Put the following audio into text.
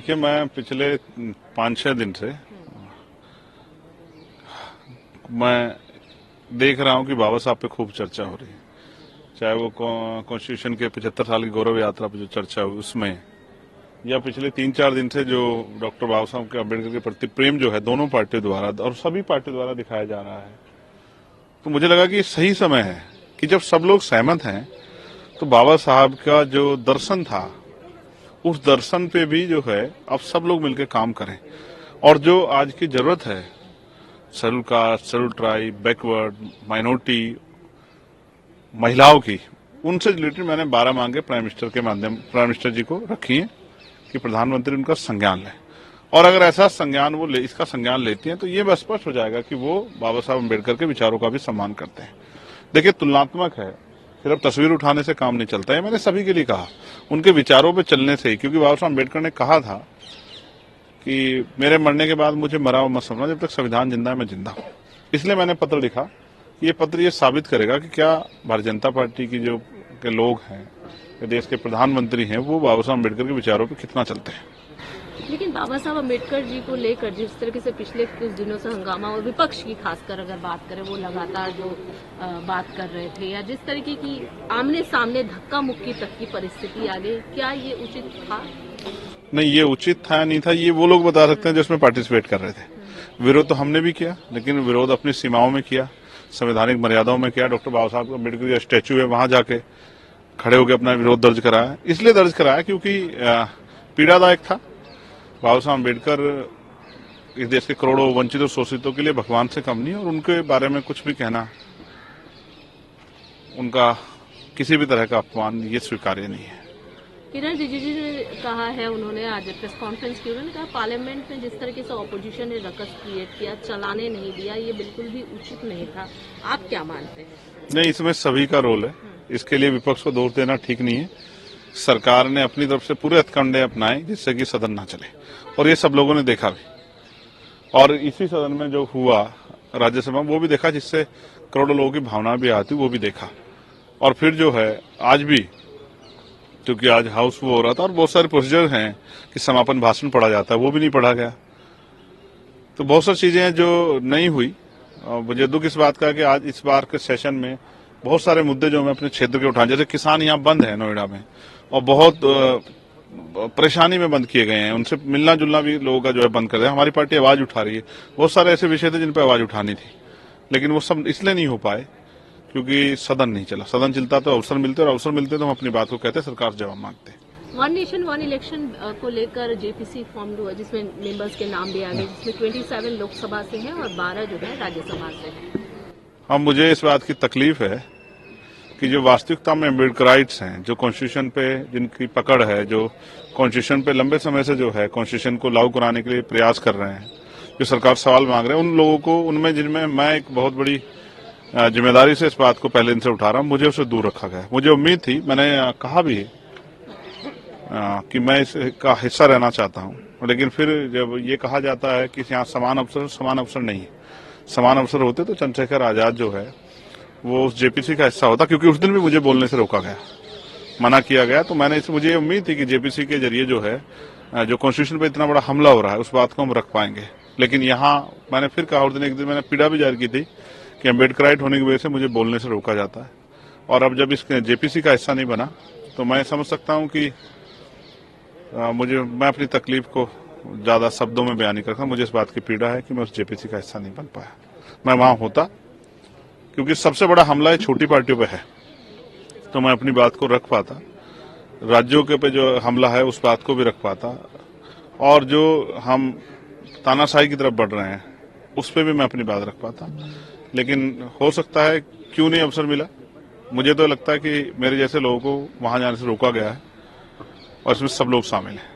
देखिए, मैं पिछले 5-6 दिन से मैं देख रहा हूं कि बाबा साहब पे खूब चर्चा हो रही है। चाहे वो कॉन्स्टिट्यूशन के 75 साल की गौरव यात्रा पे जो चर्चा हुई उसमें, या पिछले 3-4 दिन से जो डॉक्टर बाबा साहब के अम्बेडकर के प्रति प्रेम जो है दोनों पार्टियों द्वारा और सभी पार्टियों द्वारा दिखाया जा रहा है, तो मुझे लगा कि ये सही समय है कि जब सब लोग सहमत हैं तो बाबा साहब का जो दर्शन था उस दर्शन पे भी जो है अब सब लोग मिलकर काम करें। और जो आज की जरूरत है, schedule caste, schedule tribe, backward, minority, महिलाओं की, उनसे रिलेटेड मैंने 12 मांगे प्राइम मिनिस्टर जी को रखी हैं कि प्रधानमंत्री उनका संज्ञान लें। और अगर ऐसा संज्ञान इसका संज्ञान लेती हैं तो ये स्पष्ट हो जाएगा कि वो बाबा साहब अम्बेडकर के विचारों का भी सम्मान करते हैं। देखिए, तुलनात्मक है, सिर्फ तस्वीर उठाने से काम नहीं चलता है। मैंने सभी के लिए कहा, उनके विचारों पे चलने से ही, क्योंकि बाबा साहब अम्बेडकर ने कहा था कि मेरे मरने के बाद मुझे मरा हुआ मत समझना, जब तक संविधान जिंदा है मैं जिंदा हूं। इसलिए मैंने पत्र लिखा। ये पत्र ये साबित करेगा कि क्या भारतीय जनता पार्टी की जो के लोग हैं, देश के प्रधानमंत्री हैं, वो बाबा साहब अम्बेडकर के विचारों पर कितना चलते हैं। लेकिन बाबा साहब अम्बेडकर जी को लेकर जिस तरीके से पिछले कुछ दिनों से हंगामा, और विपक्ष की खासकर अगर बात करें, वो लगातार जो बात कर रहे थे, या जिस तरीके की आमने सामने धक्का मुक्की तक की परिस्थिति आ गई, क्या ये उचित था? नहीं, ये उचित था नहीं था, ये वो लोग बता सकते हैं जो इसमें पार्टिसिपेट कर रहे थे। विरोध तो हमने भी किया, लेकिन विरोध अपनी सीमाओं में किया, संवैधानिक मर्यादाओं में किया। डॉक्टर बाबा साहब अम्बेडकर का स्टैच्यू है, वहां जाके खड़े होकर अपना विरोध दर्ज कराया। इसलिए दर्ज कराया क्योंकि पीड़ादायक था। बाबा साहब अम्बेडकर इस देश के करोड़ों वंचित और शोषितों के लिए भगवान से कम नहीं, और उनके बारे में कुछ भी कहना, उनका किसी भी तरह का अपमान ये स्वीकार्य नहीं है। किरण रिजिजू ने कहा है, उन्होंने आज प्रेस कॉन्फ्रेंस की, उन्होंने कहा पार्लियामेंट में जिस तरीके से ऑपोजिशन ने रकस क्रिएट किया, चलाने नहीं दिया, ये बिल्कुल भी उचित नहीं था। आप क्या मानते हैं? नहीं, इसमें सभी का रोल है, इसके लिए विपक्ष को दोष देना ठीक नहीं है। सरकार ने अपनी तरफ से पूरे हथकंडे अपनाए जिससे कि सदन ना चले, और ये सब लोगों ने देखा भी। और इसी सदन में जो हुआ राज्यसभा में, वो भी देखा, जिससे करोड़ों लोगों की भावना भी आती, वो भी देखा। और फिर जो है आज भी, क्योंकि आज हाउस वो हो रहा था और बहुत सारे प्रोसीजर हैं कि समापन भाषण पढ़ा जाता है, वो भी नहीं पढ़ा गया। तो बहुत सारी चीजें हैं जो नहीं हुई। मुझे दुख इस बात का कि आज इस बार के सेशन में बहुत सारे मुद्दे जो मैं अपने क्षेत्र के उठाए, जैसे किसान यहाँ बंद है नोएडा में, और बहुत परेशानी में बंद किए गए हैं, उनसे मिलना जुलना भी लोगों का जो है बंद कर दिया। हमारी पार्टी आवाज उठा रही है, बहुत सारे ऐसे विषय थे जिन पर आवाज उठानी थी, लेकिन वो सब इसलिए नहीं हो पाए क्योंकि सदन नहीं चला। सदन चलता तो अवसर मिलते, और अवसर मिलते तो हम अपनी बात को कहते, सरकार जवाब मांगते। वन नेशन वन इलेक्शन को लेकर जेपीसी फॉर्म हुआ, जिसमें मेंबर्स के नाम भी आ गए, जिसमें 27 लोकसभा से हैं और 12 जो है राज्यसभा से हैं। हाँ, मुझे इस बात की तकलीफ है कि जो वास्तविकता में अम्बेडकराइट्स हैं, जो कॉन्स्टिट्यूशन पे जिनकी पकड़ है, जो कॉन्स्टिट्यूशन पे लंबे समय से जो है कॉन्स्टिट्यूशन को लागू कराने के लिए प्रयास कर रहे हैं, जो सरकार सवाल मांग रहे हैं, उन लोगों को, उनमें जिनमें मैं एक बहुत बड़ी जिम्मेदारी से इस बात को पहले दिन से उठा रहा हूँ, मुझे उसे दूर रखा गया। मुझे उम्मीद थी, मैंने कहा भी कि मैं इसका हिस्सा रहना चाहता हूँ, लेकिन फिर जब ये कहा जाता है कि यहाँ समान अवसर नहीं है। समान अवसर होते तो चंद्रशेखर आजाद जो है वो उस जेपीसी का हिस्सा होता, क्योंकि उस दिन भी मुझे बोलने से रोका गया, मना किया गया। तो मुझे उम्मीद थी कि जेपीसी के जरिए जो है, जो कॉन्स्टिट्यूशन पे इतना बड़ा हमला हो रहा है, उस बात को हम रख पाएंगे। लेकिन यहाँ मैंने फिर कहा, और एक दिन मैंने पीड़ा भी जारी की थी कि अम्बेडकराइट होने की वजह से मुझे बोलने से रोका जाता है। और अब जब इस जेपीसी का हिस्सा नहीं बना, तो मैं समझ सकता हूँ कि मैं अपनी तकलीफ को ज्यादा शब्दों में बयान नहीं कर सकता। मुझे इस बात की पीड़ा है कि मैं उस जेपीसी का हिस्सा नहीं बन पाया। मैं वहां होता, क्योंकि सबसे बड़ा हमला छोटी पार्टियों पे है, तो मैं अपनी बात को रख पाता। राज्यों के पे जो हमला है उस बात को भी रख पाता, और जो हम तानाशाही की तरफ बढ़ रहे हैं उस पर भी मैं अपनी बात रख पाता। लेकिन हो सकता है क्यों नहीं अवसर मिला। मुझे तो लगता है कि मेरे जैसे लोगों को वहां जाने से रोका गया है, और इसमें सब लोग शामिल हैं।